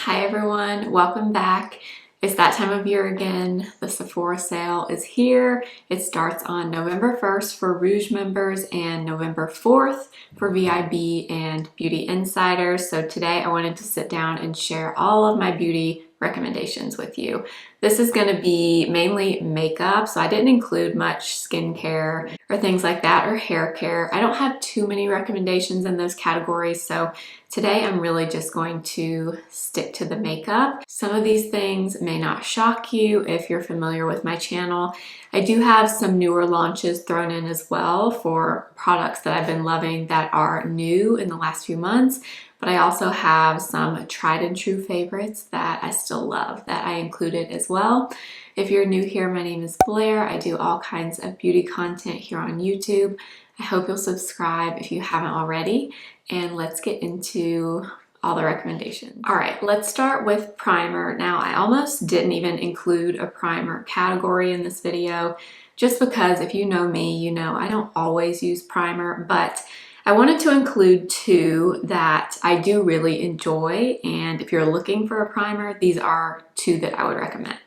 Hi everyone, welcome back. It's that time of year again. The Sephora sale is here. It starts on November 1st for Rouge members and November 4th for VIB and Beauty Insiders. So today I wanted to sit down and share all of my beauty recommendations with you. This is going to be mainly makeup, so I didn't include much skincare or things like that or hair care. I don't have too many recommendations in those categories, so today I'm really just going to stick to the makeup. Some of these things may not shock you if you're familiar with my channel. I do have some newer launches thrown in as well for products that I've been loving that are new in the last few months. But I also have some tried and true favorites that I still love that I included as well. If you're new here, my name is Blair. I do all kinds of beauty content here on YouTube. I hope you'll subscribe if you haven't already, and let's get into all the recommendations. All right, let's start with primer. Now, I almost didn't even include a primer category in this video, just because if you know me, you know I don't always use primer, but I wanted to include two that I do really enjoy, and if you're looking for a primer, these are two that I would recommend.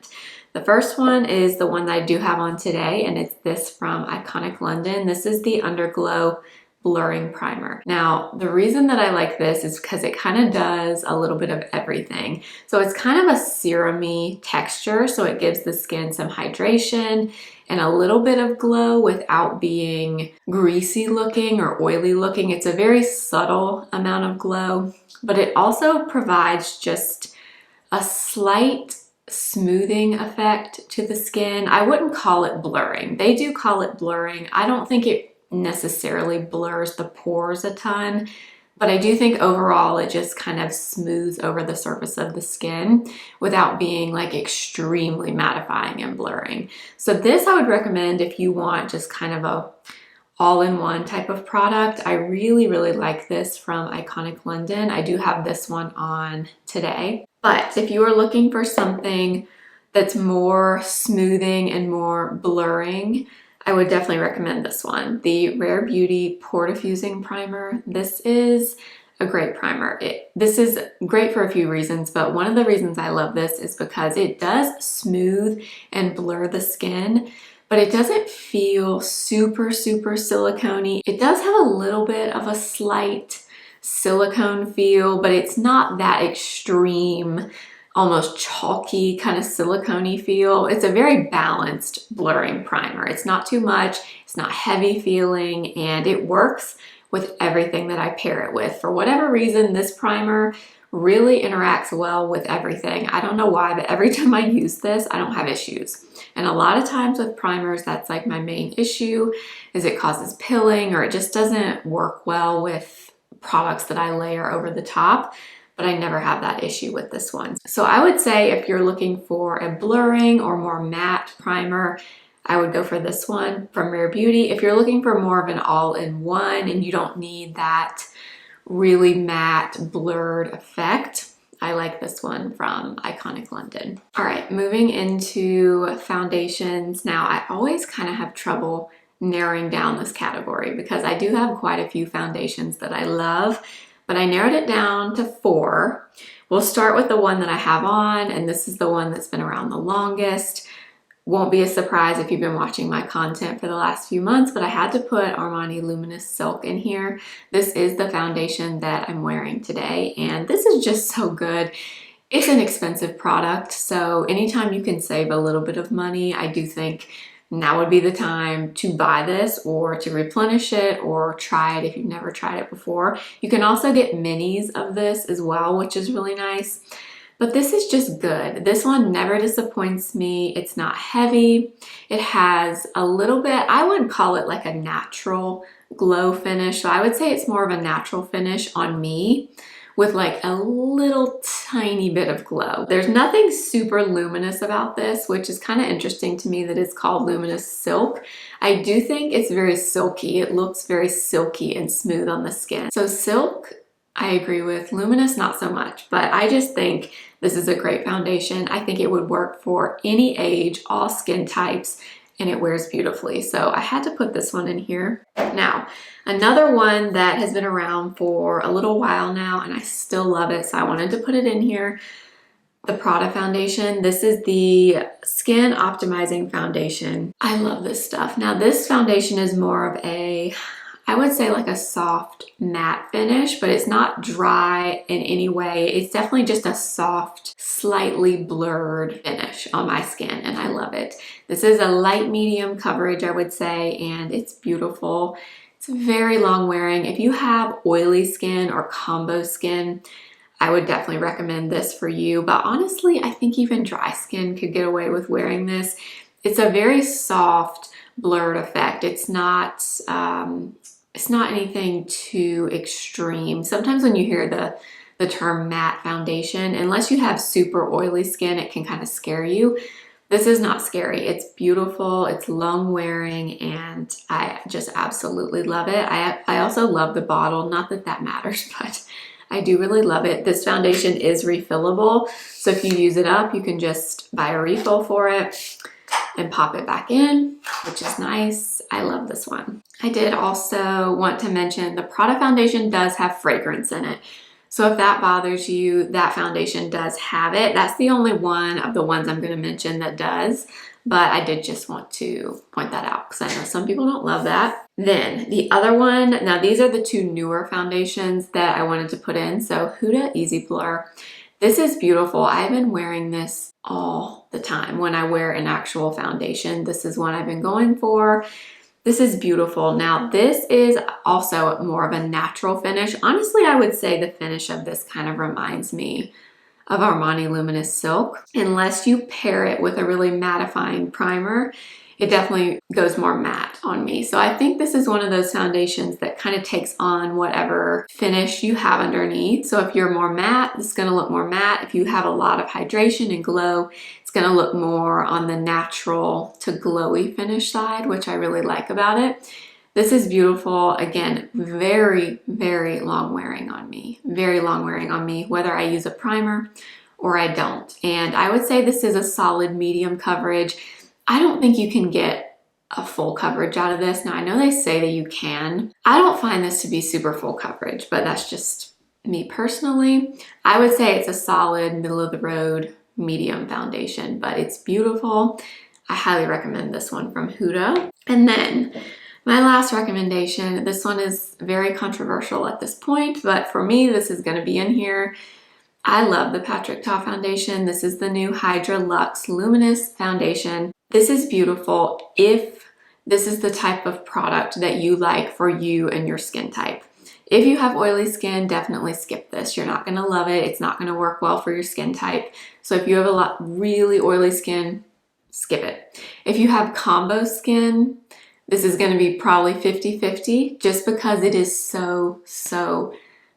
The first one is the one that I do have on today, and it's this from Iconic London. This is the Underglow Blurring Primer. Now, the reason that I like this is because it kind of does a little bit of everything. So it's kind of a serum-y texture, so it gives the skin some hydration and a little bit of glow without being greasy looking or oily looking. It's a very subtle amount of glow, but it also provides just a slight smoothing effect to the skin. I wouldn't call it blurring. They do call it blurring. I don't think it necessarily blurs the pores a ton, but I do think overall it just kind of smooths over the surface of the skin without being like extremely mattifying and blurring. So this I would recommend if you want just kind of a all-in-one type of product. I really like this from Iconic London. I do have this one on today. But if you are looking for something that's more smoothing and more blurring, I would definitely recommend this one, the Rare Beauty Pore Diffusing Primer. This is a great primer. This is great for a few reasons, but one of the reasons I love this is because it does smooth and blur the skin, but it doesn't feel super silicone-y. It does have a little bit of a slight silicone feel, but it's not that extreme, almost chalky kind of silicone-y feel. It's a very balanced blurring primer. It's not too much, it's not heavy feeling, and it works with everything that I pair it with. For whatever reason, this primer really interacts well with everything. I don't know why, but every time I use this, I don't have issues. And a lot of times with primers, that's like my main issue, is it causes pilling or it just doesn't work well with products that I layer over the top. But I never have that issue with this one. So I would say if you're looking for a blurring or more matte primer, I would go for this one from Rare Beauty. If you're looking for more of an all-in-one and you don't need that really matte blurred effect, I like this one from Iconic London. All right, moving into foundations. Now, I always kind of have trouble narrowing down this category because I do have quite a few foundations that I love, but I narrowed it down to 4. We'll start with the one that I have on, and this is the one that's been around the longest. Won't be a surprise if you've been watching my content for the last few months, but I had to put Armani Luminous Silk in here. This is the foundation that I'm wearing today, and this is just so good. It's an expensive product, so anytime you can save a little bit of money, I do think now would be the time to buy this or to replenish it or try it if you've never tried it before. You can also get minis of this as well, which is really nice. But this is just good. This one never disappoints me. It's not heavy. It has a little bit, I would call it like a natural glow finish. So I would say it's more of a natural finish on me with like a little tiny bit of glow. There's nothing super luminous about this, which is kind of interesting to me that it's called Luminous Silk. I do think it's very silky. It looks very silky and smooth on the skin. So silk, I agree with. Luminous, not so much, but I just think this is a great foundation. I think it would work for any age, all skin types, and it wears beautifully. So I had to put this one in here. Now, another one that has been around for a little while now, and I still love it, so I wanted to put it in here. The Prada foundation. This is the Skin Optimizing Foundation. I love this stuff. Now, this foundation is more of a, I would say like a soft matte finish, but it's not dry in any way. It's definitely just a soft, slightly blurred finish on my skin, and I love it. This is a light medium coverage, I would say, and it's beautiful. It's very long wearing. If you have oily skin or combo skin, I would definitely recommend this for you. But honestly, I think even dry skin could get away with wearing this. It's a very soft, blurred effect. It's not anything too extreme. Sometimes when you hear the term matte foundation, unless you have super oily skin, it can kind of scare you. This is not scary. It's beautiful, it's long wearing, and I just absolutely love it. I also love the bottle, not that that matters, but I do really love it. This foundation is refillable, so if you use it up, you can just buy a refill for it and pop it back in, which is nice. I love this one. I did also want to mention the Prada foundation does have fragrance in it. So if that bothers you, that foundation does have it. That's the only one of the ones I'm going to mention that does, but I did just want to point that out because I know some people don't love that. Then the other one, now these are the two newer foundations that I wanted to put in. So Huda Easy Blur. This is beautiful. I've been wearing this all the time when I wear an actual foundation. This is one I've been going for. This is beautiful. Now, this is also more of a natural finish. Honestly, I would say the finish of this kind of reminds me of Armani Luminous Silk. Unless you pair it with a really mattifying primer, it definitely goes more matte on me. So I think this is one of those foundations that kind of takes on whatever finish you have underneath. So if you're more matte, it's gonna look more matte. If you have a lot of hydration and glow, it's gonna look more on the natural to glowy finish side, which I really like about it. This is beautiful. Again, very, very long wearing on me. Very long wearing on me, whether I use a primer or I don't. And I would say this is a solid medium coverage. I don't think you can get a full coverage out of this. Now, I know they say that you can. I don't find this to be super full coverage, but that's just me personally. I would say it's a solid middle of the road medium foundation, but it's beautiful. I highly recommend this one from Huda. And then my last recommendation, this one is very controversial at this point, but for me, this is gonna be in here. I love the Patrick Ta foundation. This is the new Hydra-Luxe Luminous foundation. This is beautiful if this is the type of product that you like for you and your skin type. If you have oily skin, definitely skip this. You're not gonna love it. It's not gonna work well for your skin type. So if you have a lot really oily skin, skip it. If you have combo skin, this is gonna be probably 50-50 just because it is so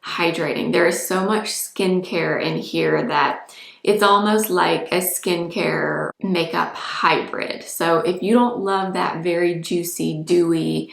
hydrating. There is so much skincare in here that it's almost like a skincare makeup hybrid. So if you don't love that very juicy, dewy,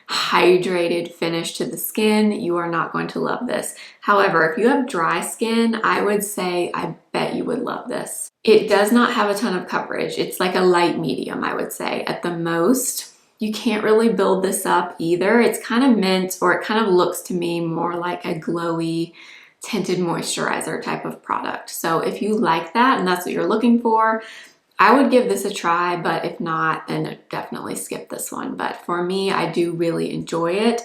hydrated finish to the skin, you are not going to love this. However, if you have dry skin, I would say I bet you would love this. It does not have a ton of coverage. It's like a light medium, I would say, at the most. You can't really build this up either. It's kind of meant, or it kind of looks to me more like a glowy tinted moisturizer type of product. So if you like that and that's what you're looking for, I would give this a try, but if not, then definitely skip this one. But for me, I do really enjoy it,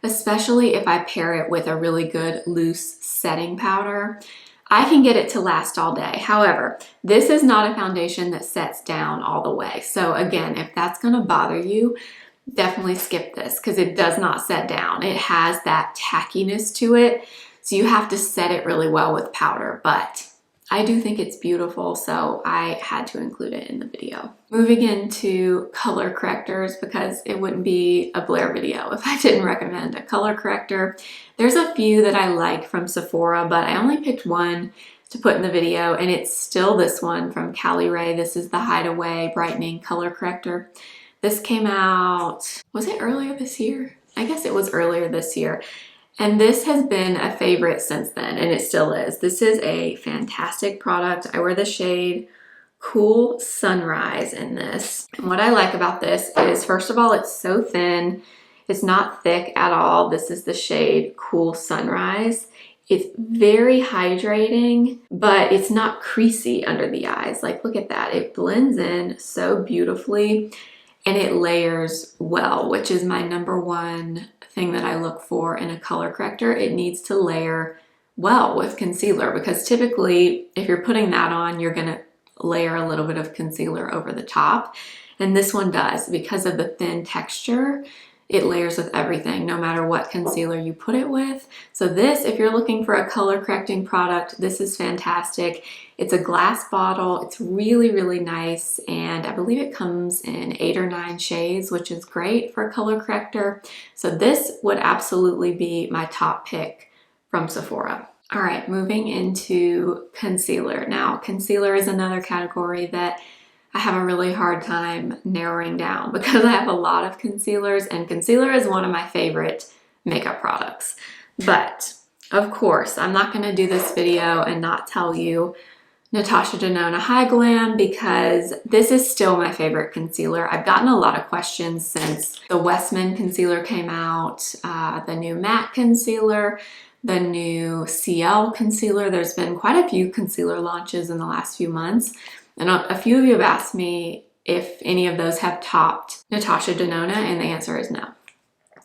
especially if I pair it with a really good loose setting powder. I can get it to last all day. However, this is not a foundation that sets down all the way. So again, if that's gonna bother you, definitely skip this because it does not set down. It has that tackiness to it. So you have to set it really well with powder, but I do think it's beautiful, so I had to include it in the video. Moving into color correctors, because it wouldn't be a Blair video if I didn't recommend a color corrector. There's a few that I like from Sephora, but I only picked one to put in the video, and it's still this one from Caliray. This is the Hideaway Brightening Color Corrector. This came out, was it earlier this year? I guess it was earlier this year. And this has been a favorite since then, and it still is. This is a fantastic product. I wear the shade Cool Sunrise in this. And what I like about this is, first of all, it's so thin. It's not thick at all. This is the shade Cool Sunrise. It's very hydrating, but it's not creasy under the eyes. Like, look at that. It blends in so beautifully and it layers well, which is my number one thing that I look for in a color corrector. It needs to layer well with concealer, because typically if you're putting that on, you're gonna layer a little bit of concealer over the top. And this one does, because of the thin texture. It layers with everything, no matter what concealer you put it with. So this, if you're looking for a color correcting product, this is fantastic. It's a glass bottle. It's really, really nice. And I believe it comes in 8 or 9 shades, which is great for a color corrector. So this would absolutely be my top pick from Sephora. All right, moving into concealer. Now, concealer is another category that I have a really hard time narrowing down because I have a lot of concealers, and concealer is one of my favorite makeup products. But of course, I'm not gonna do this video and not tell you Natasha Denona Hy-Glam, because this is still my favorite concealer. I've gotten a lot of questions since the Westman concealer came out, the new matte concealer, the new CL concealer. There's been quite a few concealer launches in the last few months. And a few of you have asked me if any of those have topped Natasha Denona, and the answer is no.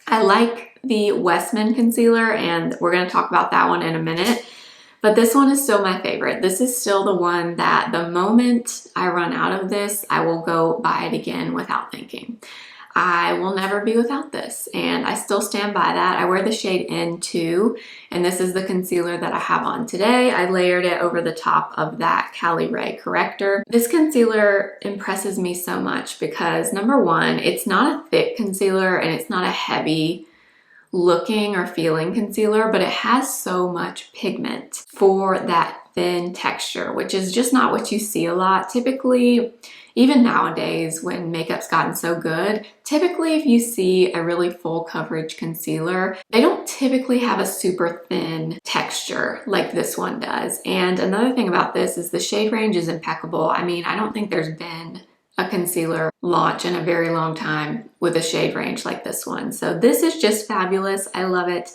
I like the Westman concealer, and we're going to talk about that one in a minute. But this one is still my favorite. This is still the one that the moment I run out of this, I will go buy it again without thinking. I will never be without this, and I still stand by that. I wear the shade N2, and this is the concealer that I have on today. I layered it over the top of that Caliray Corrector. This concealer impresses me so much because, number one, it's not a thick concealer and it's not a heavy looking or feeling concealer, but it has so much pigment for that thin texture, which is just not what you see a lot. Typically, even nowadays when makeup's gotten so good, typically if you see a really full coverage concealer, they don't typically have a super thin texture like this one does. And another thing about this is the shade range is impeccable. I mean, I don't think there's been a concealer launch in a very long time with a shade range like this one. So this is just fabulous. I love it.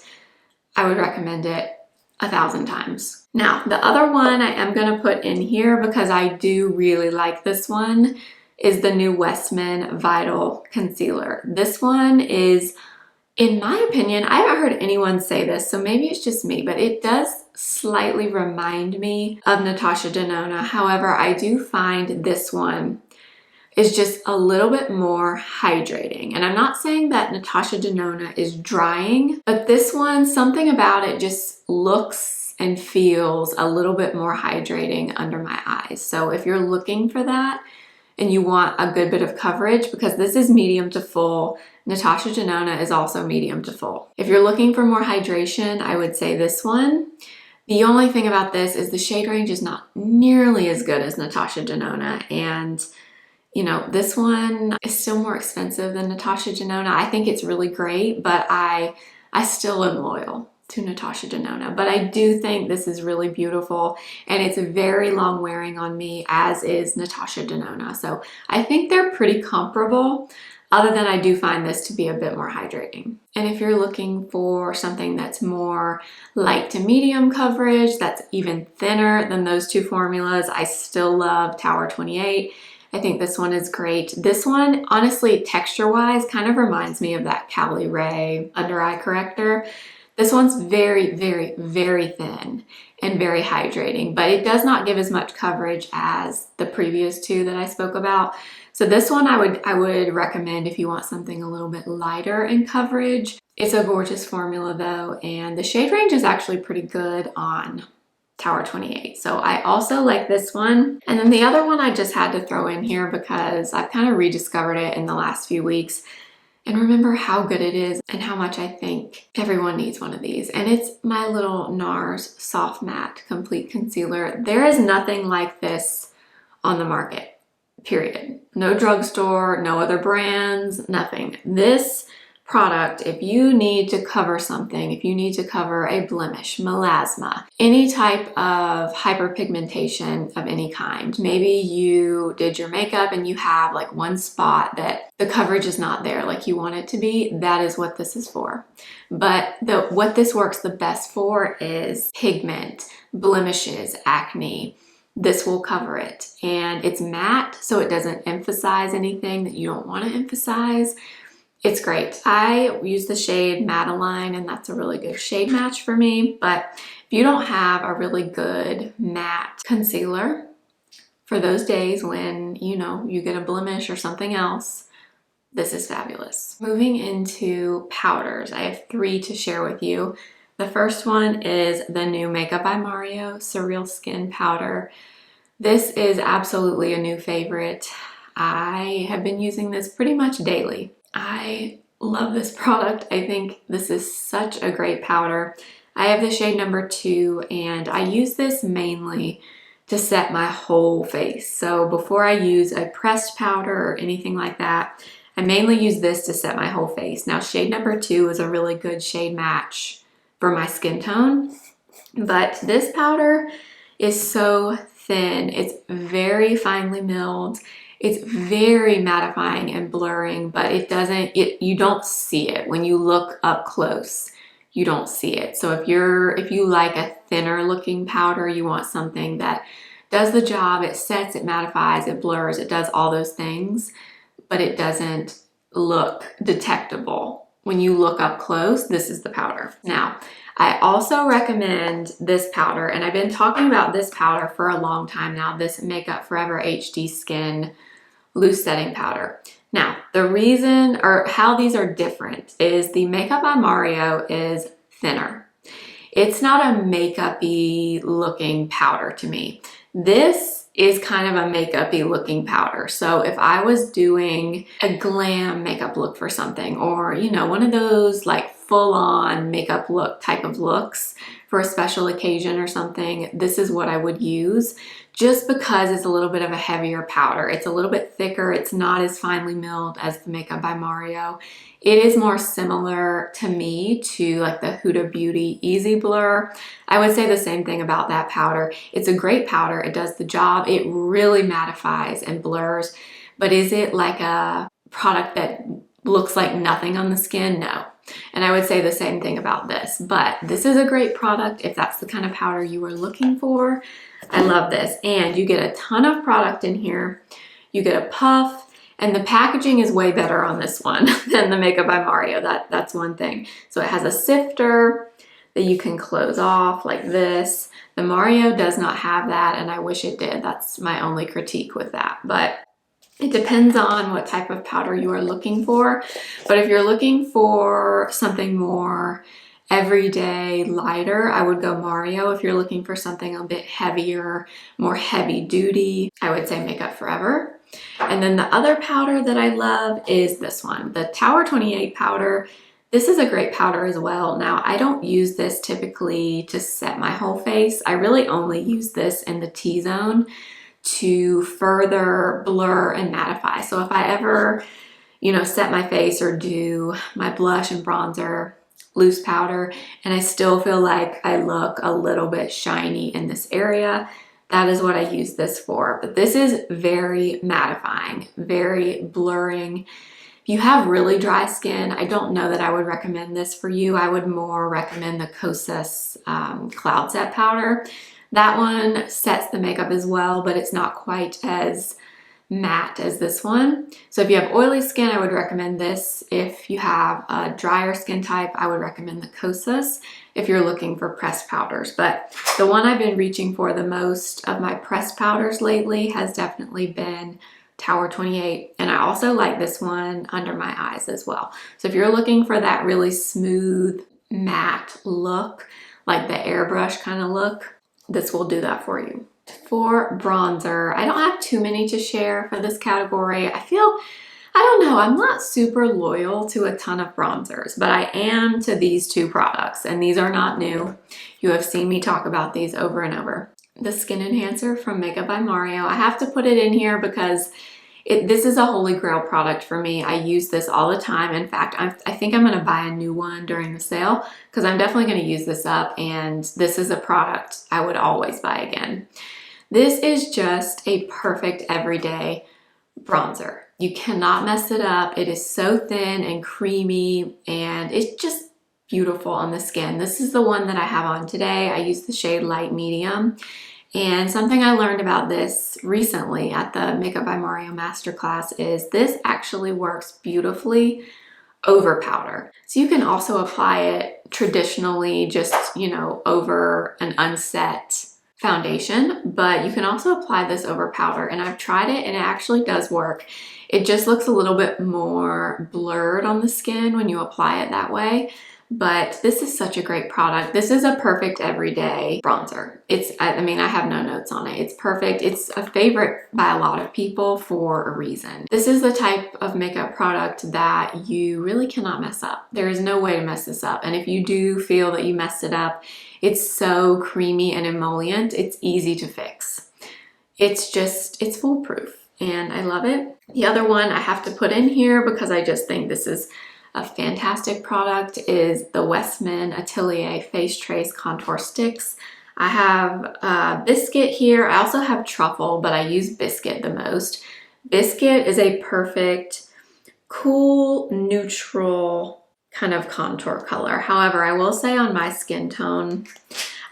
I would recommend it 1,000 times. Now, the other one I am going to put in here because I do really like this one is the new Westman Vital Concealer. This one is, in my opinion, I haven't heard anyone say this, so maybe it's just me, but it does slightly remind me of Natasha Denona. However, I do find this one is just a little bit more hydrating. And I'm not saying that Natasha Denona is drying, but this one, something about it just looks and feels a little bit more hydrating under my eyes. So if you're looking for that and you want a good bit of coverage, because this is medium to full, Natasha Denona is also medium to full. If you're looking for more hydration, I would say this one. The only thing about this is the shade range is not nearly as good as Natasha Denona, and you know, this one is still more expensive than Natasha Denona. I think it's really great, but I still am loyal to Natasha Denona. But I do think this is really beautiful, and it's very long wearing on me, as is Natasha Denona. So I think they're pretty comparable, other than I do find this to be a bit more hydrating. And if you're looking for something that's more light to medium coverage, that's even thinner than those two formulas, I still love Tower 28. I think this one is great. This one, honestly, texture-wise, kind of reminds me of that Caliray under eye corrector. This one's very, very, very thin and very hydrating, but it does not give as much coverage as the previous two that I spoke about. So this one I would recommend if you want something a little bit lighter in coverage. It's a gorgeous formula though, and the shade range is actually pretty good on Tower 28. So I also like this one. And then the other one I just had to throw in here because I've kind of rediscovered it in the last few weeks and remember how good it is and how much I think everyone needs one of these. And it's my little NARS Soft Matte Complete Concealer. There is nothing like this on the market, period. No drugstore, no other brands, nothing. This product, if you need to cover something, if you need to cover a blemish, melasma, any type of hyperpigmentation of any kind, maybe you did your makeup and you have like one spot that the coverage is not there like you want it to be, that is what this is for. But what this works the best for is pigment, blemishes, acne. This will cover it, and it's matte, so it doesn't emphasize anything that you don't want to emphasize. It's great. I use the shade Madeleine, and that's a really good shade match for me. But if you don't have a really good matte concealer for those days when, you know, you get a blemish or something else, this is fabulous. Moving into powders, I have 3 to share with you. The first one is the new Makeup by Mario Surreal Skin Powder. This is absolutely a new favorite. I have been using this pretty much daily. I love this product. I think this is such a great powder. I have the shade number 2, and I use this mainly to set my whole face. So before I use a pressed powder or anything like that, I mainly use this to set my whole face. Now, shade number 2 is a really good shade match for my skin tone, but this powder is so thin. It's very finely milled. It's very mattifying and blurring, but you don't see it. When you look up close, you don't see it. So if you like a thinner looking powder, you want something that does the job, it sets, it mattifies, it blurs, it does all those things, but it doesn't look detectable. When you look up close, this is the powder. Now, I also recommend this powder, and I've been talking about this powder for a long time now, this Makeup Forever HD Skin Loose Setting Powder. Now, the reason or how these are different is the Makeup by Mario is thinner. It's not a makeup-y looking powder to me. This is kind of a makeup-y looking powder. So if I was doing a glam makeup look for something, or, you know, one of those like full-on makeup look type of looks for a special occasion or something, this is what I would use, just because it's a little bit of a heavier powder. It's a little bit thicker. It's not as finely milled as the Makeup by Mario. It is more similar to me to like the Huda Beauty Easy Blur. I would say the same thing about that powder. It's a great powder. It does the job. It really mattifies and blurs. But is it like a product that looks like nothing on the skin? No. And I would say the same thing about this. But this is a great product if that's the kind of powder you are looking for. I love this. And you get a ton of product in here. You get a puff. And the packaging is way better on this one than the Makeup by Mario. That's one thing. So it has a sifter that you can close off like this. The Mario does not have that, and I wish it did. That's my only critique with that. But it depends on what type of powder you are looking for. But if you're looking for something more everyday, lighter, I would go Mario. If you're looking for something a bit heavier, more heavy duty, I would say Makeup Forever. And then the other powder that I love is this one, the Tower 28 powder. This is a great powder as well. Now, I don't use this typically to set my whole face. I really only use this in the T-zone to further blur and mattify. So if I ever, you know, set my face or do my blush and bronzer loose powder, and I still feel like I look a little bit shiny in this area, that is what I use this for. But this is very mattifying, very blurring. If you have really dry skin, I don't know that I would recommend this for you. I would more recommend the Kosas Cloud Set Powder. That one sets the makeup as well, but it's not quite as matte as this one. So if you have oily skin, I would recommend this. If you have a drier skin type, I would recommend the Kosas if you're looking for pressed powders. But the one I've been reaching for the most of my pressed powders lately has definitely been Tower 28. And I also like this one under my eyes as well. So if you're looking for that really smooth, matte look, like the airbrush kind of look, this will do that for you. For bronzer, I don't have too many to share for this category. I don't know, I'm not super loyal to a ton of bronzers, but I am to these 2 products, and these are not new. You have seen me talk about these over and over. The Skin Enhancer from Makeup by Mario. I have to put it in here because This is a holy grail product for me. I use this all the time. In fact, I think I'm going to buy a new one during the sale because I'm definitely going to use this up, and this is a product I would always buy again. This is just a perfect everyday bronzer. You cannot mess it up. It is so thin and creamy, and it's just beautiful on the skin. This is the one that I have on today. I use the shade Light Medium. And something I learned about this recently at the Makeup by Mario Masterclass is this actually works beautifully over powder. So you can also apply it traditionally just, you know, over an unset foundation, but you can also apply this over powder, and I've tried it and it actually does work. It just looks a little bit more blurred on the skin when you apply it that way. But this is such a great product. This is a perfect everyday bronzer. I mean, I have no notes on it. It's perfect. It's a favorite by a lot of people for a reason. This is the type of makeup product that you really cannot mess up. There is no way to mess this up. And if you do feel that you messed it up, it's so creamy and emollient, it's easy to fix. It's foolproof, and I love it. The other one I have to put in here because I just think this is a fantastic product is the Westman Atelier Face Trace Contour Sticks. I have Biscuit here. I also have Truffle, but I use Biscuit the most. Biscuit is a perfect, cool, neutral kind of contour color. However, I will say on my skin tone,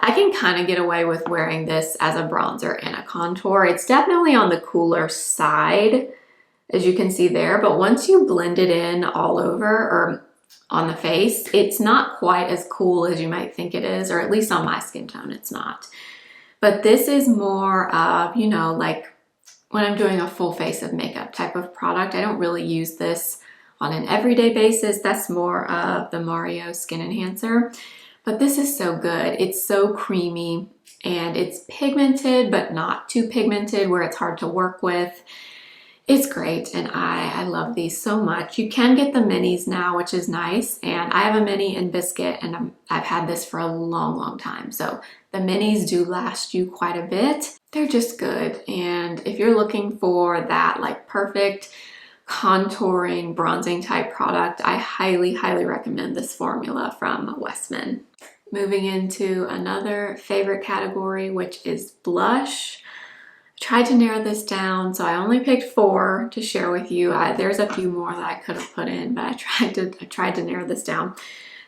I can kind of get away with wearing this as a bronzer and a contour. It's definitely on the cooler side, as you can see there, but once you blend it in all over or on the face, it's not quite as cool as you might think it is, or at least on my skin tone, it's not. But this is more of, you know, like when I'm doing a full face of makeup type of product. I don't really use this on an everyday basis. That's more of the Mario Skin Enhancer. But this is so good. It's so creamy and it's pigmented, but not too pigmented where it's hard to work with. It's great, and I love these so much. You can get the minis now, which is nice, and I have a mini in Biscuit, and I've had this for a long, long time. So the minis do last you quite a bit. They're just good, and if you're looking for that like perfect contouring, bronzing type product, I highly, highly recommend this formula from Westman. Moving into another favorite category, which is blush. Tried to narrow this down, so I only picked 4 to share with you. There's a few more that I could have put in, but I tried to narrow this down.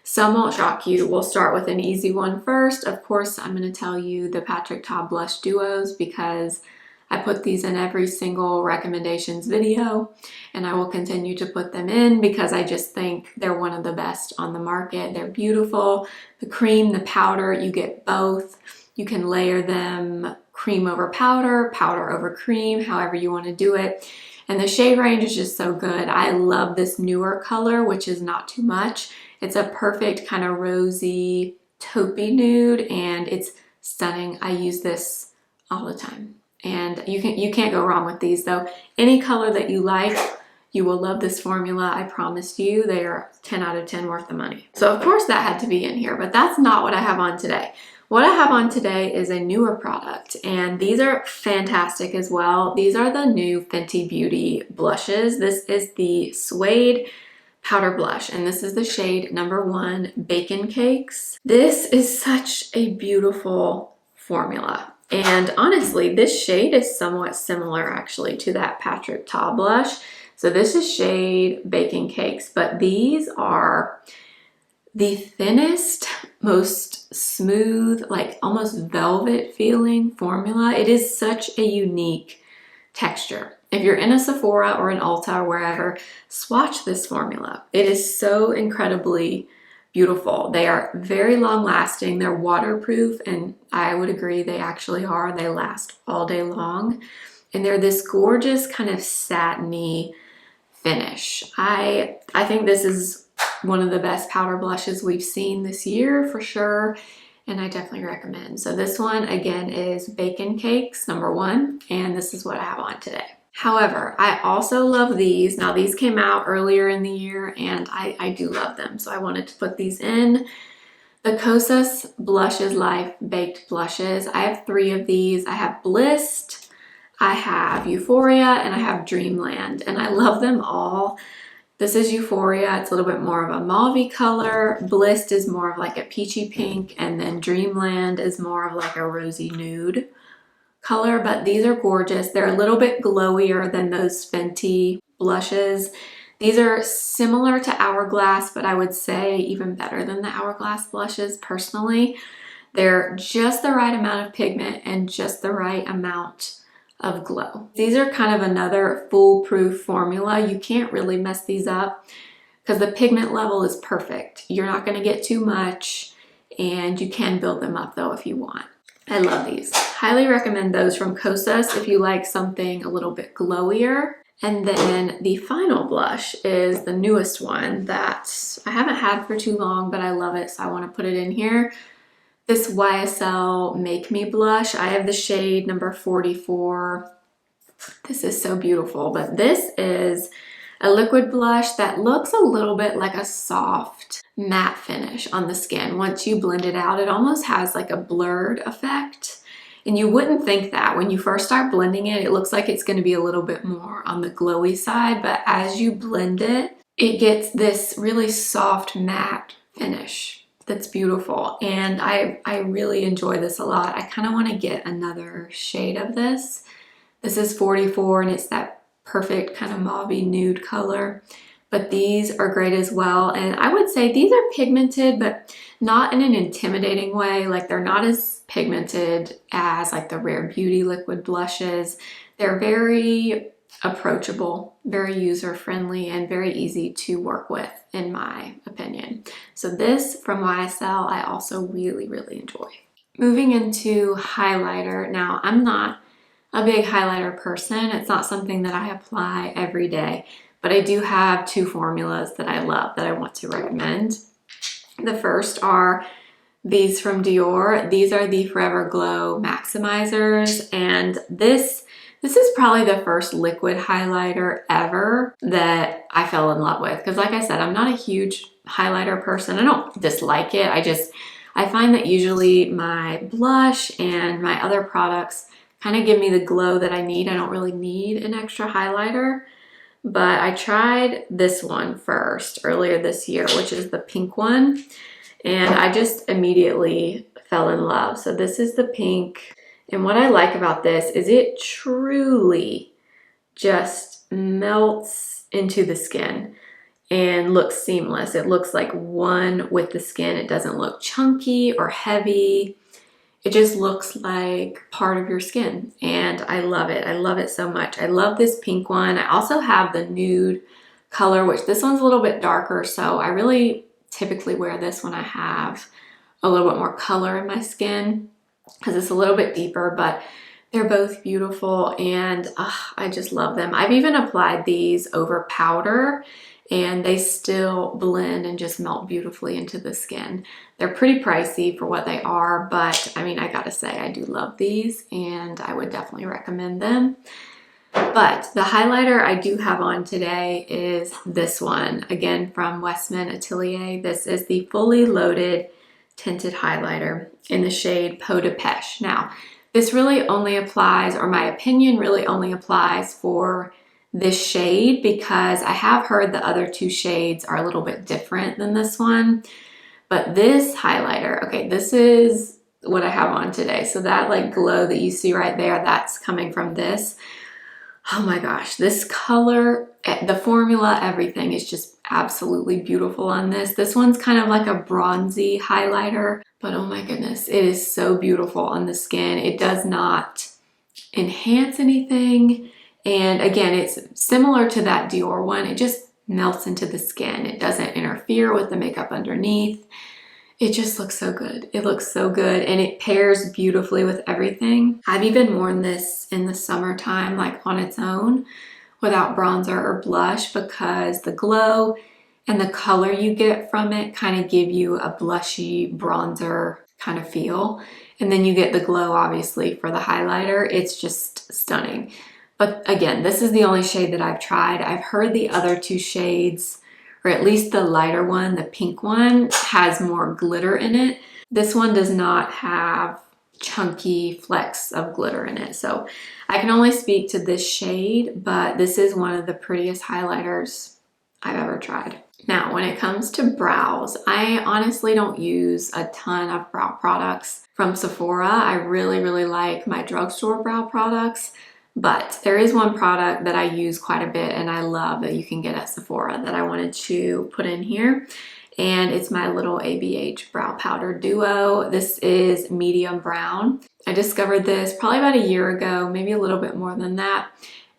Some won't shock you. We'll start with an easy one first. Of course, I'm going to tell you the Patrick Ta Blush Duos because I put these in every single recommendations video, and I will continue to put them in because I just think they're one of the best on the market. They're beautiful. The cream, the powder, you get both. You can layer them cream over powder, powder over cream, however you want to do it. And the shade range is just so good. I love this newer color, which is not too much. It's a perfect kind of rosy taupey nude, and it's stunning. I use this all the time. And you can't go wrong with these though. Any color that you like, you will love this formula. I promise you, they are 10 out of 10 worth the money. So of course that had to be in here, but that's not what I have on today. What I have on today is a newer product, and these are fantastic as well. These are the new Fenty Beauty blushes. This is the Suede Powder Blush, and this is the shade number 1, Bacon Cakes. This is such a beautiful formula. And honestly, this shade is somewhat similar actually to that Patrick Ta blush. So this is shade Bacon Cakes, but these are the thinnest, most smooth, like almost velvet feeling formula. It is such a unique texture. If you're in a Sephora or an Ulta or wherever, swatch this formula. It is so incredibly beautiful. They are very long lasting. They're waterproof, and I would agree they actually are. They last all day long. And they're this gorgeous kind of satiny finish. I think this is one of the best powder blushes we've seen this year for sure, and I definitely recommend. So this one again is Bacon Cakes number 1, and this is what I have on today. However, I also love these. Now these came out earlier in the year, and I do love them, so I wanted to put these in. The Kosas Blushes Life Baked Blushes. I have 3 of these. I have Blissed, I have Euphoria and I have Dreamland, and I love them all. This is Euphoria. It's a little bit more of a mauve color. Bliss is more of like a peachy pink, and then Dreamland is more of like a rosy nude color, but these are gorgeous. They're a little bit glowier than those Fenty blushes. These are similar to Hourglass, but I would say even better than the Hourglass blushes personally. They're just the right amount of pigment and just the right amount of glow. These are kind of another foolproof formula. You can't really mess these up because the pigment level is perfect. You're not going to get too much, and you can build them up though if you want. I love these. Highly recommend those from Kosas if you like something a little bit glowier. And then the final blush is the newest one that I haven't had for too long, but I love it, so I want to put it in here. This YSL Make Me blush. I have the shade number 44. This is so beautiful, but this is a liquid blush that looks a little bit like a soft matte finish on the skin. Once you blend it out, it almost has like a blurred effect. And you wouldn't think that when you first start blending it. It looks like it's going to be a little bit more on the glowy side, but as you blend it, it gets this really soft matte finish that's beautiful. And I really enjoy this a lot. I kind of want to get another shade of this. This is 44 and it's that perfect kind of mauve nude color. But these are great as well. And I would say these are pigmented, but not in an intimidating way. Like they're not as pigmented as like the Rare Beauty liquid blushes. They're very approachable, very user-friendly, and very easy to work with, in my opinion. So this from YSL, I also really, really enjoy. Moving into highlighter. Now, I'm not a big highlighter person. It's not something that I apply every day, but I do have two formulas that I love that I want to recommend. The first are these from Dior. These are the Forever Glow Maximizers, and this is probably the first liquid highlighter ever that I fell in love with. Because like I said, I'm not a huge highlighter person. I don't dislike it. I find that usually my blush and my other products kind of give me the glow that I need. I don't really need an extra highlighter. But I tried this one first earlier this year, which is the pink one. And I just immediately fell in love. So this is the pink. And what I like about this is it truly just melts into the skin and looks seamless. It looks like one with the skin. It doesn't look chunky or heavy. It just looks like part of your skin, and I love it. I love it so much. I love this pink one. I also have the nude color, which this one's a little bit darker, so I really typically wear this when I have a little bit more color in my skin because it's a little bit deeper, but they're both beautiful, and I just love them. I've even applied these over powder, and they still blend and just melt beautifully into the skin. They're pretty pricey for what they are, but I mean, I gotta say, I do love these and I would definitely recommend them. But the highlighter I do have on today is this one, again from Westman Atelier. This is the Fully Loaded Tinted Highlighter in the shade Peau de Pêche. Now, this really only applies, or my opinion really only applies for this shade, because I have heard the other two shades are a little bit different than this one. But this highlighter, okay, this is what I have on today. So that like glow that you see right there, that's coming from this. Oh my gosh, this color, the formula, everything is just absolutely beautiful on this. This one's kind of like a bronzy highlighter, but oh my goodness, it is so beautiful on the skin. It does not enhance anything. And again, it's similar to that Dior one. It just melts into the skin. It doesn't interfere with the makeup underneath. It just looks so good. It looks so good, and it pairs beautifully with everything. I've even worn this in the summertime, like on its own, without bronzer or blush, because the glow and the color you get from it kind of give you a blushy bronzer kind of feel. And then you get the glow, obviously, for the highlighter. It's just stunning. But again, this is the only shade that I've tried. I've heard the other two shades, or at least the lighter one, the pink one, has more glitter in it. This one does not have chunky flecks of glitter in it. So I can only speak to this shade, but this is one of the prettiest highlighters I've ever tried. Now, when it comes to brows, I honestly don't use a ton of brow products from Sephora. I really like my drugstore brow products, but there is one product that I use quite a bit and I love that you can get at Sephora that I wanted to put in here. And it's my little ABH Brow Powder Duo. This is medium brown. I discovered this probably about a year ago, maybe a little bit more than that.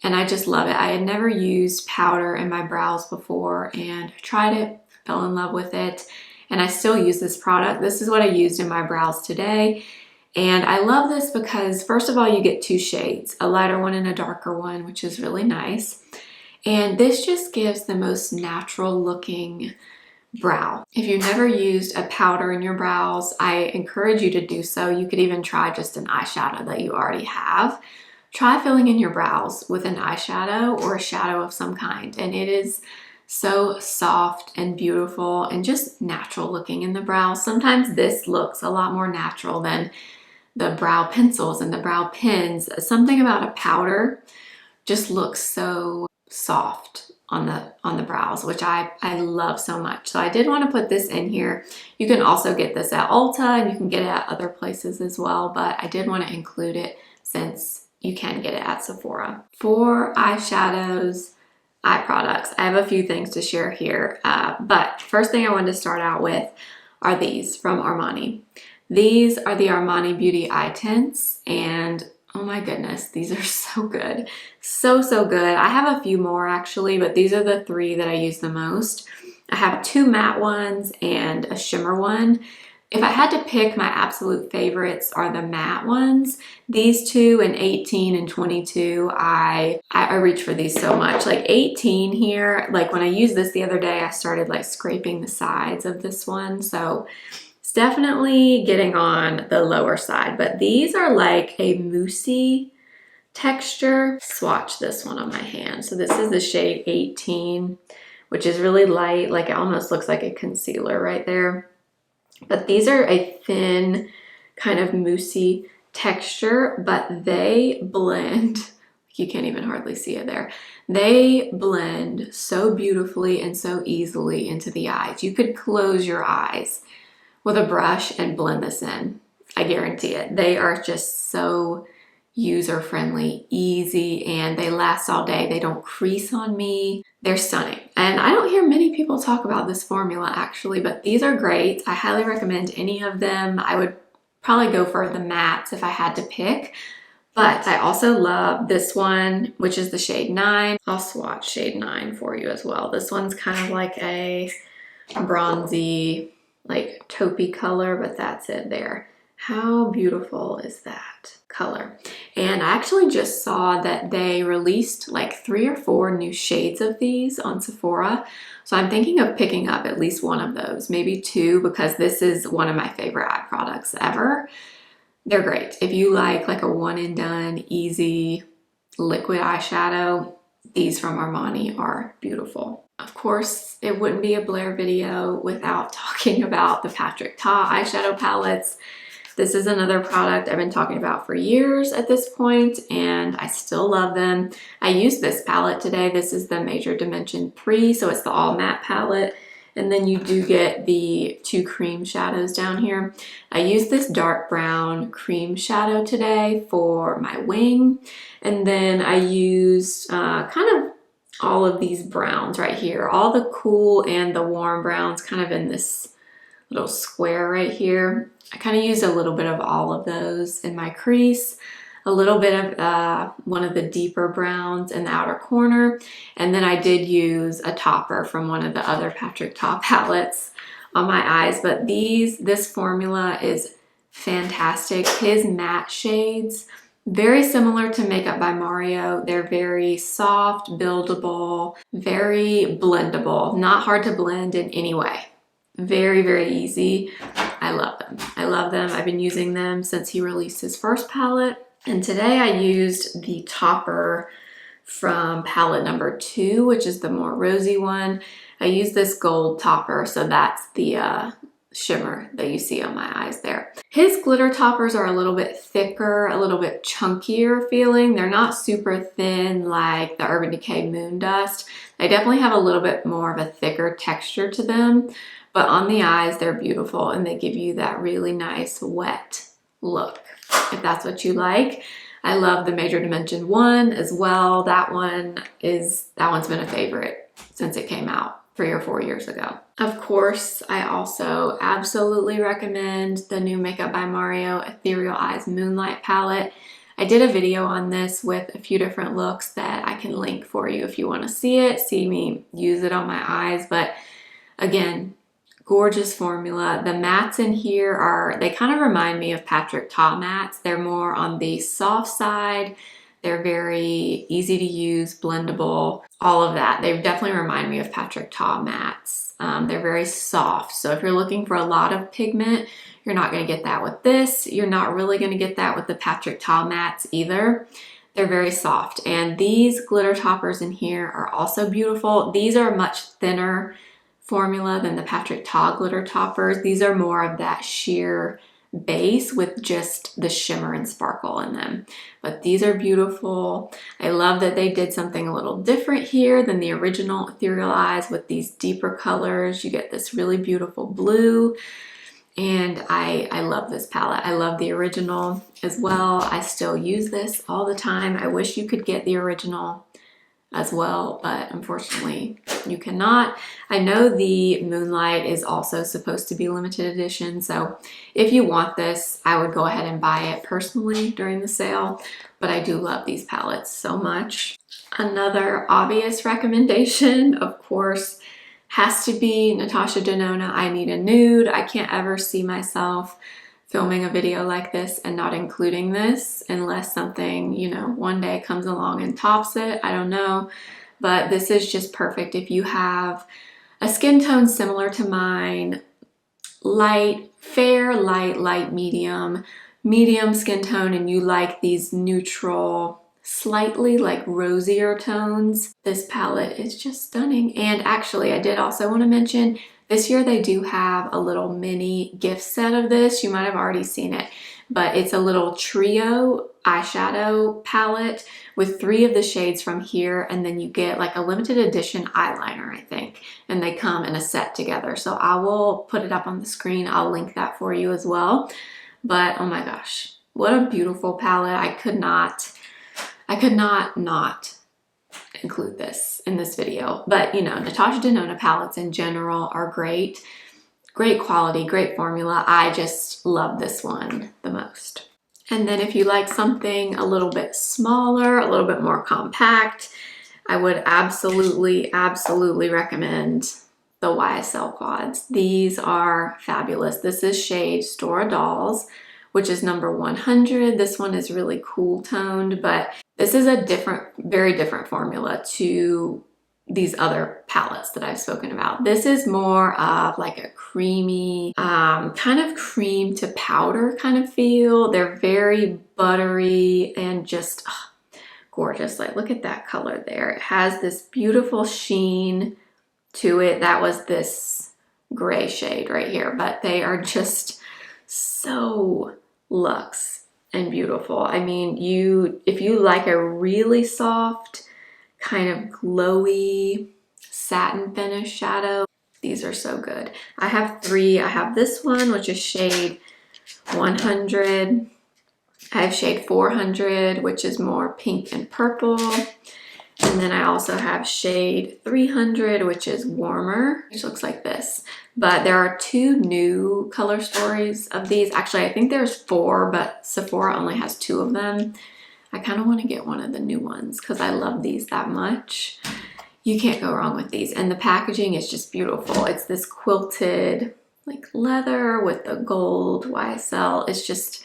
And I just love it. I had never used powder in my brows before and tried it, fell in love with it. And I still use this product. This is what I used in my brows today. And I love this because first of all, you get two shades, a lighter one and a darker one, which is really nice. And this just gives the most natural looking brow. If you've never used a powder in your brows, I encourage you to do so. You could even try just an eyeshadow that you already have. Try filling in your brows with an eyeshadow or a shadow of some kind, and it is so soft and beautiful and just natural looking in the brows. Sometimes this looks a lot more natural than the brow pencils and the brow pens. Something about a powder just looks so soft on the brows, which I love so much. So I did want to put this in here. You can also get this at Ulta and you can get it at other places as well, but I did want to include it since you can get it at Sephora. For eyeshadows, eye products, I have a few things to share here, but first thing I wanted to start out with are these from Armani. These are the Armani Beauty Eye Tints, and oh my goodness, these are so good. So good. I have a few more actually, but these are the three that I use the most. I have two matte ones and a shimmer one. If I had to pick, my absolute favorites are the matte ones. These two and 18 and 22, I reach for these so much. Like 18 here, like when I used this the other day, I started like scraping the sides of this one. So it's definitely getting on the lower side, but these are like a moussey texture. Swatch this one on my hand. So this is the shade 18, which is really light. Like it almost looks like a concealer right there. But these are a thin kind of moussey texture, but they blend, you can't even hardly see it there. They blend so beautifully and so easily into the eyes. You could close your eyes with a brush and blend this in. I guarantee it. They are just so user-friendly, easy, and they last all day. They don't crease on me. They're stunning. And I don't hear many people talk about this formula actually, but these are great. I highly recommend any of them. I would probably go for the mattes if I had to pick, but I also love this one, which is the shade 9. I'll swatch shade 9 for you as well. This one's kind of like a bronzy, like taupey color, but that's it there. How beautiful is that color? And I actually just saw that they released like 3 or 4 new shades of these on Sephora. So I'm thinking of picking up at least one of those, maybe 2, because this is one of my favorite eye products ever. They're great. If you like a one and done, easy liquid eyeshadow, these from Armani are beautiful. Of course, it wouldn't be a Blair video without talking about the Patrick Ta eyeshadow palettes. This is another product I've been talking about for years at this point, and I still love them. I used this palette today. This is the Major Dimension 3, so it's the all matte palette. And then you do get the 2 cream shadows down here. I used this dark brown cream shadow today for my wing. And then I used kind of all of these browns right here. All the cool and the warm browns kind of in this little square right here. I kind of used a little bit of all of those in my crease, a little bit of one of the deeper browns in the outer corner, and then I did use a topper from one of the other Patrick Ta palettes on my eyes. But this formula is fantastic. His matte shades, very similar to Makeup by Mario. They're very soft, buildable, very blendable, not hard to blend in any way. Very easy. I love them. I love them. I've been using them since he released his first palette. And today I used the topper from palette number 2, which is the more rosy one. I used this gold topper, so that's the shimmer that you see on my eyes there. His glitter toppers are a little bit thicker, a little bit chunkier feeling. They're not super thin like the Urban Decay Moon Dust. They definitely have a little bit more of a thicker texture to them, but on the eyes, they're beautiful and they give you that really nice wet look, if that's what you like. I love the Major Dimension one as well. That one's been a favorite since it came out 3 or 4 years ago. Of course, I also absolutely recommend the new Makeup by Mario Ethereal Eyes Moonlight Palette. I did a video on this with a few different looks that I can link for you if you want to see it, see me use it on my eyes. But again, gorgeous formula. The mattes in here they kind of remind me of Patrick Ta mattes. They're more on the soft side. They're very easy to use, blendable, all of that. They definitely remind me of Patrick Ta mattes. They're very soft. So if you're looking for a lot of pigment, you're not going to get that with this. You're not really going to get that with the Patrick Ta mattes either. They're very soft. And these glitter toppers in here are also beautiful. These are much thinner formula than the Patrick Ta glitter toppers. These are more of that sheer base with just the shimmer and sparkle in them. But these are beautiful. I love that they did something a little different here than the original Ethereal Eyes with these deeper colors. You get this really beautiful blue. And I love this palette. I love the original as well. I still use this all the time. I wish you could get the original as well, but unfortunately you cannot. I know the Moonlight is also supposed to be limited edition, so if you want this, I would go ahead and buy it personally during the sale, but I do love these palettes so much. Another obvious recommendation, of course, has to be Natasha Denona I Need a Nude. I can't ever see myself filming a video like this and not including this unless something, you know, one day comes along and tops it. I don't know, but this is just perfect. If you have a skin tone similar to mine, light, fair, light, medium skin tone, and you like these neutral, slightly like rosier tones, this palette is just stunning. And actually, I did also want to mention, this year they do have a little mini gift set of this. You might have already seen it, but it's a little trio eyeshadow palette with 3 of the shades from here, and then you get like a limited edition eyeliner, I think, and they come in a set together. So I will put it up on the screen. I'll link that for you as well. But oh my gosh, what a beautiful palette. I could not include this in this video. But you know, Natasha Denona palettes in general are great. Great quality, great formula. I just love this one the most. And then if you like something a little bit smaller, a little bit more compact, I would absolutely recommend the YSL quads. These are fabulous. This is shade Stora Dolls, which is number 100. This one is really cool toned, but this is a very different formula to these other palettes that I've spoken about. This is more of like a creamy, kind of cream to powder kind of feel. They're very buttery and just gorgeous. Like, look at that color there. It has this beautiful sheen to it. That was this gray shade right here, but they are just so luxe and beautiful. I mean, if you like a really soft, kind of glowy satin finish shadow, these are so good. I have 3. I have this one, which is shade 100. I have shade 400, which is more pink and purple. And then I also have shade 300, which is warmer, which looks like this. But there are 2 new color stories of these. Actually, I think there's 4, but Sephora only has 2 of them. I kind of want to get one of the new ones because I love these that much. You can't go wrong with these. And the packaging is just beautiful. It's this quilted like leather with the gold YSL. It's just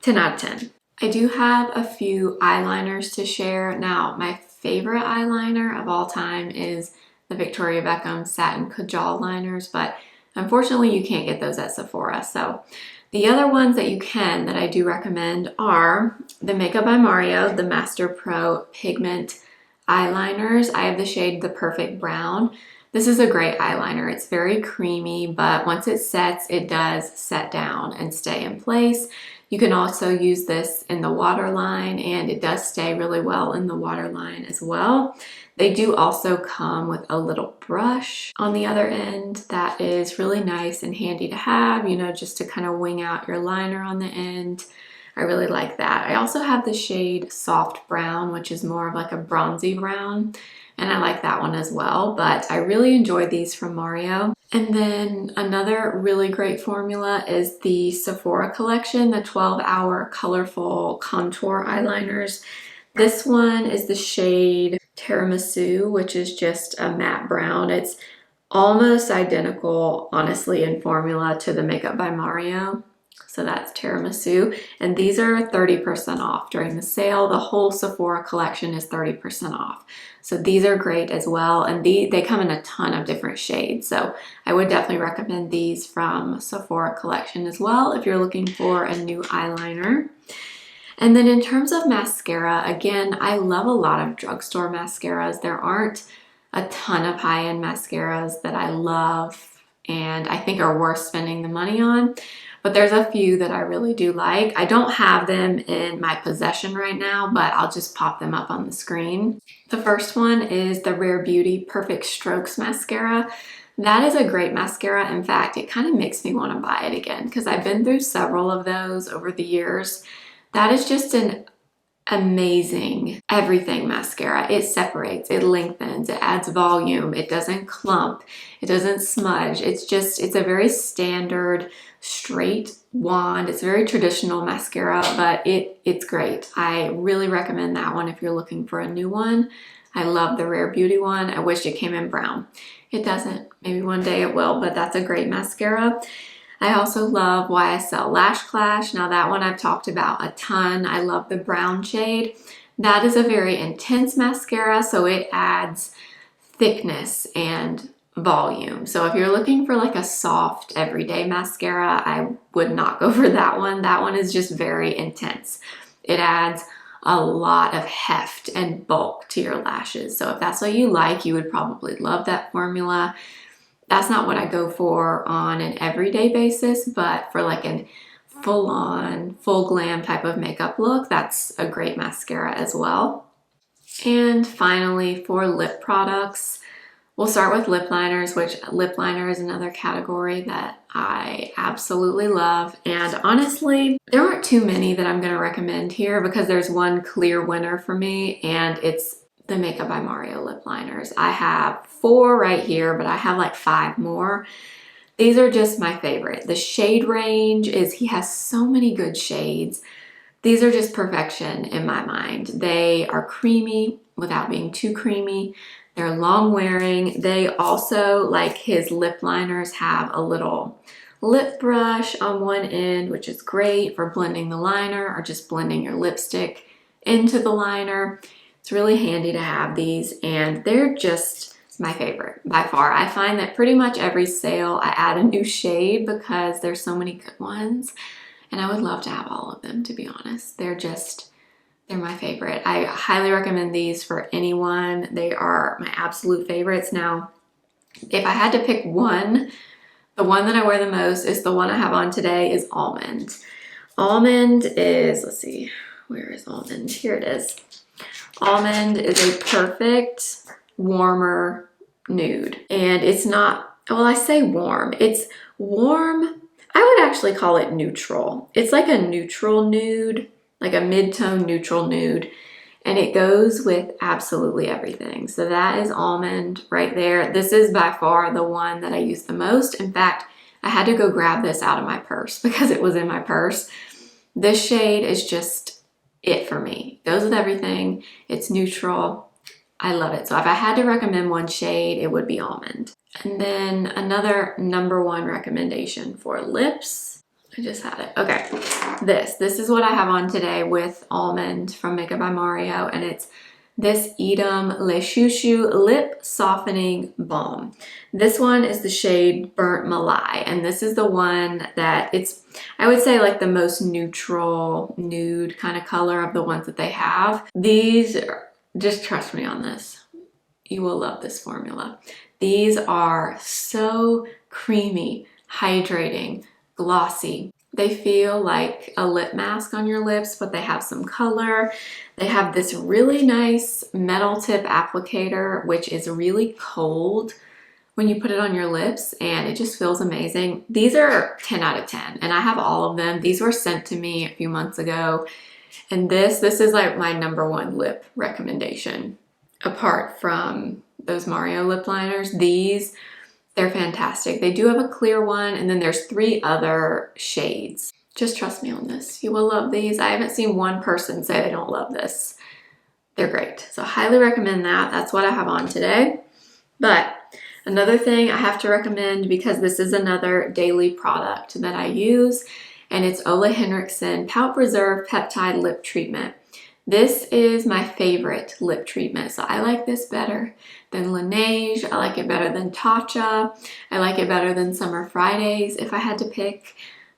10 out of 10. I do have a few eyeliners to share. Now, my favorite eyeliner of all time is the Victoria Beckham Satin Kajal liners, but unfortunately you can't get those at Sephora. So the other ones that you can, that I do recommend, are the Makeup by Mario, the Master Pro Pigment eyeliners. I have the shade The Perfect Brown. This is a great eyeliner. It's very creamy, but once it sets, it does set down and stay in place. You can also use this in the waterline, and it does stay really well in the waterline as well. They do also come with a little brush on the other end that is really nice and handy to have, you know, just to kind of wing out your liner on the end. I really like that. I also have the shade Soft Brown, which is more of like a bronzy brown, and I like that one as well, but I really enjoy these from Mario. And then another really great formula is the Sephora collection, the 12-hour colorful contour eyeliners. This one is the shade Tiramisu, which is just a matte brown. It's almost identical, honestly, in formula to the Makeup by Mario. So that's Tiramisu. And these are 30% off during the sale. The whole Sephora collection is 30% off. So these are great as well. And they come in a ton of different shades. So I would definitely recommend these from Sephora collection as well if you're looking for a new eyeliner. And then in terms of mascara, again, I love a lot of drugstore mascaras. There aren't a ton of high-end mascaras that I love and I think are worth spending the money on. But there's a few that I really do like. I don't have them in my possession right now, but I'll just pop them up on the screen. The first one is the Rare Beauty Perfect Strokes Mascara. That is a great mascara. In fact, it kind of makes me want to buy it again because I've been through several of those over the years. That is just an amazing everything mascara. It separates, it lengthens, it adds volume, it doesn't clump, it doesn't smudge. It's a very standard straight wand. It's a very traditional mascara, but it's great. I really recommend that one if you're looking for a new one. I love the Rare Beauty one. I wish it came in brown. It doesn't. Maybe one day it will, but that's a great mascara. I also love YSL Lash Clash. Now that one I've talked about a ton. I love the brown shade. That is a very intense mascara, so it adds thickness and volume. So if you're looking for like a soft everyday mascara, I would not go for that one. That one is just very intense. It adds a lot of heft and bulk to your lashes. So if that's what you like, you would probably love that formula. That's not what I go for on an everyday basis, but for like a full-on, full glam type of makeup look, that's a great mascara as well. And finally, for lip products, we'll start with lip liners, which lip liner is another category that I absolutely love. And honestly, there aren't too many that I'm going to recommend here because there's one clear winner for me, and it's the Makeup by Mario lip liners. I have 4 right here, but I have like 5 more. These are just my favorite. The shade range he has so many good shades. These are just perfection in my mind. They are creamy without being too creamy. They're long wearing. They also, like his lip liners, have a little lip brush on one end, which is great for blending the liner or just blending your lipstick into the liner. It's really handy to have these, and they're just my favorite by far. I find that pretty much every sale I add a new shade because there's so many good ones, and I would love to have all of them, to be honest. They're my favorite. I highly recommend these for anyone. They are my absolute favorites. Now, if I had to pick one, the one that I wear the most is the one I have on today is Almond. Almond is, let's see, where is Almond? Here it is. Almond is a perfect warmer nude, and it's not, well, I say warm. It's warm. I would actually call it neutral. It's like a neutral nude, like a mid-tone neutral nude, and it goes with absolutely everything. So that is Almond right there. This is by far the one that I use the most. In fact, I had to go grab this out of my purse because it was in my purse. This shade is just it for me. It goes with everything. It's neutral. I love it. So if I had to recommend one shade, it would be Almond. And then another #1 recommendation for lips. I just had it. Okay. This is what I have on today with Almond from Makeup by Mario, and it's this Edam Le Chouchou Lip Softening Balm. This one is the shade Burnt Malai, and this is the one that I would say like the most neutral nude kind of color of the ones that they have. These, just trust me on this. You will love this formula. These are so creamy, hydrating, glossy. They feel like a lip mask on your lips, but they have some color. They have this really nice metal tip applicator, which is really cold when you put it on your lips, and it just feels amazing. These are 10 out of 10, and I have all of them. These were sent to me a few months ago, and this is like my #1 lip recommendation. Apart from those Mario lip liners, they're fantastic. They do have a clear one, and then there's 3 other shades. Just trust me on this. You will love these. I haven't seen one person say they don't love this. They're great. So highly recommend that. That's what I have on today. But another thing I have to recommend, because this is another daily product that I use, and it's Ole Henriksen Pout Preserve Peptide Lip Treatment. This is my favorite lip treatment, so I like this better than Laneige. I like it better than Tatcha. I like it better than Summer Fridays if I had to pick.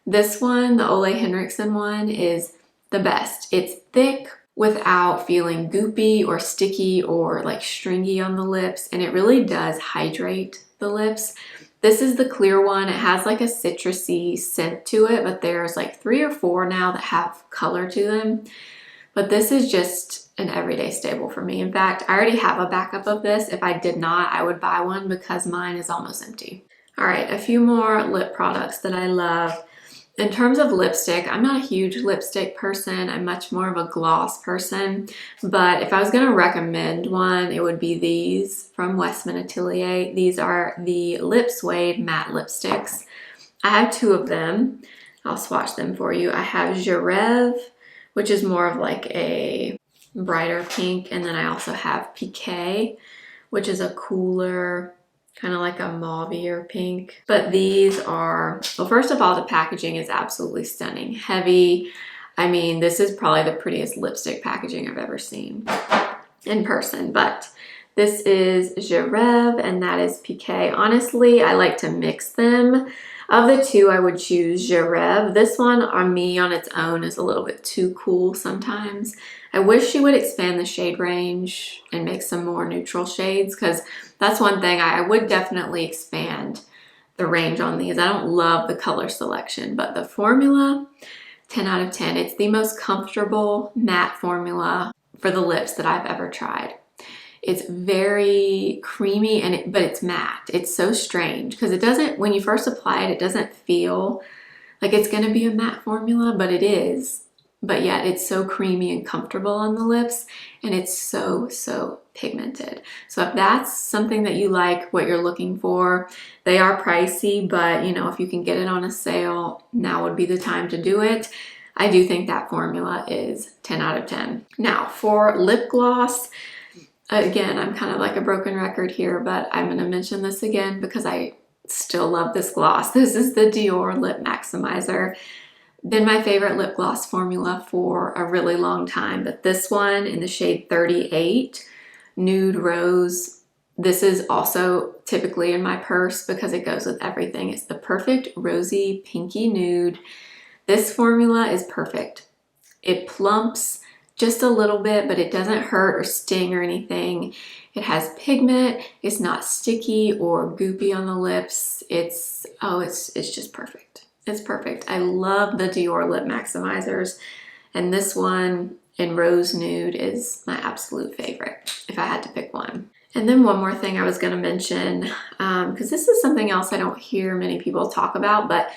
This one, the Ole Henriksen one, is the best. It's thick without feeling goopy or sticky or like stringy on the lips, and it really does hydrate the lips. This is the clear one. It has like a citrusy scent to it, but there's like 3 or 4 now that have color to them. But this is just an everyday staple for me. In fact, I already have a backup of this. If I did not, I would buy one because mine is almost empty. All right, a few more lip products that I love. In terms of lipstick, I'm not a huge lipstick person. I'm much more of a gloss person. But if I was gonna recommend one, it would be these from Westman Atelier. These are the Lip Suede matte lipsticks. I have 2 of them. I'll swatch them for you. I have Jereve, which is more of like a brighter pink. And then I also have Piqué, which is a cooler, kind of like a mauvier pink. But these are, well, first of all, the packaging is absolutely stunning. Heavy. I mean, this is probably the prettiest lipstick packaging I've ever seen in person. But this is Jereve and that is Piqué. Honestly, I like to mix them. Of the 2, I would choose Jereve. This one on me on its own is a little bit too cool sometimes. I wish she would expand the shade range and make some more neutral shades, because that's one thing I would definitely expand the range on these. I don't love the color selection, but the formula, 10 out of 10. It's the most comfortable matte formula for the lips that I've ever tried. It's very creamy, but it's matte. It's so strange because it doesn't, when you first apply it, it doesn't feel like it's gonna be a matte formula, but it is. But yet it's so creamy and comfortable on the lips, and it's so, so pigmented. So if that's something that you like, what you're looking for, they are pricey, but you know, if you can get it on a sale, now would be the time to do it. I do think that formula is 10 out of 10. Now for lip gloss, again, I'm kind of like a broken record here, but I'm going to mention this again because I still love this gloss. This is the Dior Lip Maximizer. Been my favorite lip gloss formula for a really long time, but this one in the shade 38, Nude Rose, this is also typically in my purse because it goes with everything. It's the perfect rosy pinky nude. This formula is perfect. It plumps just a little bit, but it doesn't hurt or sting or anything. It has pigment. It's not sticky or goopy on the lips. It's just perfect. It's perfect. I love the Dior Lip Maximizers, and this one in Rose Nude is my absolute favorite if I had to pick one. And then one more thing I was going to mention, because this is something else I don't hear many people talk about, but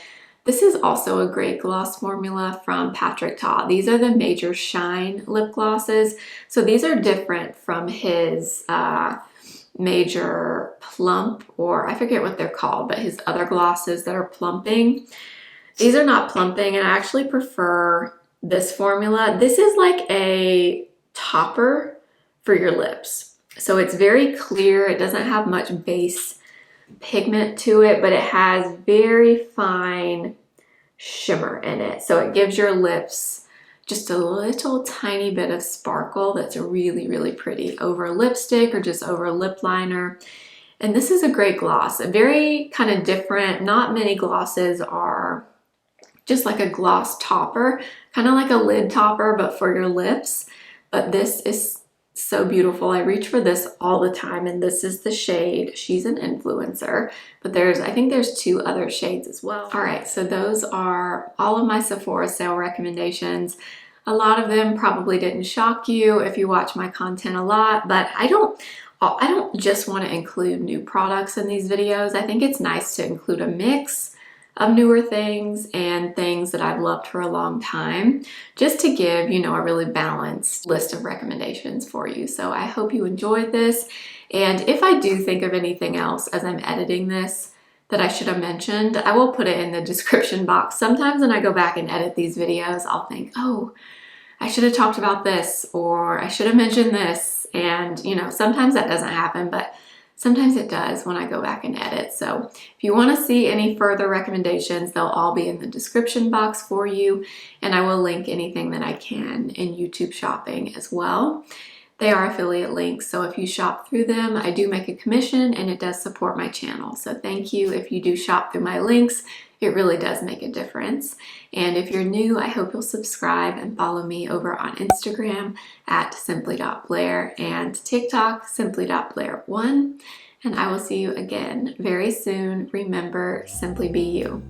this is also a great gloss formula from Patrick Ta. These are the Major Shine lip glosses. So these are different from his Major Plump, or I forget what they're called, but his other glosses that are plumping. These are not plumping, and I actually prefer this formula. This is like a topper for your lips. So it's very clear. It doesn't have much base pigment to it, but it has very fine shimmer in it. So it gives your lips just a little tiny bit of sparkle that's really, really pretty over lipstick or just over lip liner. And this is a great gloss, a very kind of different. Not many glosses are just like a gloss topper, kind of like a lid topper, but for your lips. But this is So beautiful. I reach for this all the time, and this is the shade. She's an influencer, but I think there's 2 other shades as well. All right, so those are all of my Sephora sale recommendations. A lot of them probably didn't shock you if you watch my content a lot, but I don't just want to include new products in these videos. I think it's nice to include a mix of newer things and things that I've loved for a long time, just to give, you know, a really balanced list of recommendations for you. So I hope you enjoyed this. And if I do think of anything else as I'm editing this that I should have mentioned, I will put it in the description box. Sometimes when I go back and edit these videos, I'll think, oh, I should have talked about this, or I should have mentioned this. And, you know, sometimes that doesn't happen, but sometimes it does when I go back and edit. So if you want to see any further recommendations, they'll all be in the description box for you. And I will link anything that I can in YouTube shopping as well. They are affiliate links, so if you shop through them, I do make a commission and it does support my channel. So thank you if you do shop through my links. It really does make a difference. And if you're new, I hope you'll subscribe and follow me over on Instagram at simply.blair and TikTok simply.blair1. And I will see you again very soon. Remember, simply be you.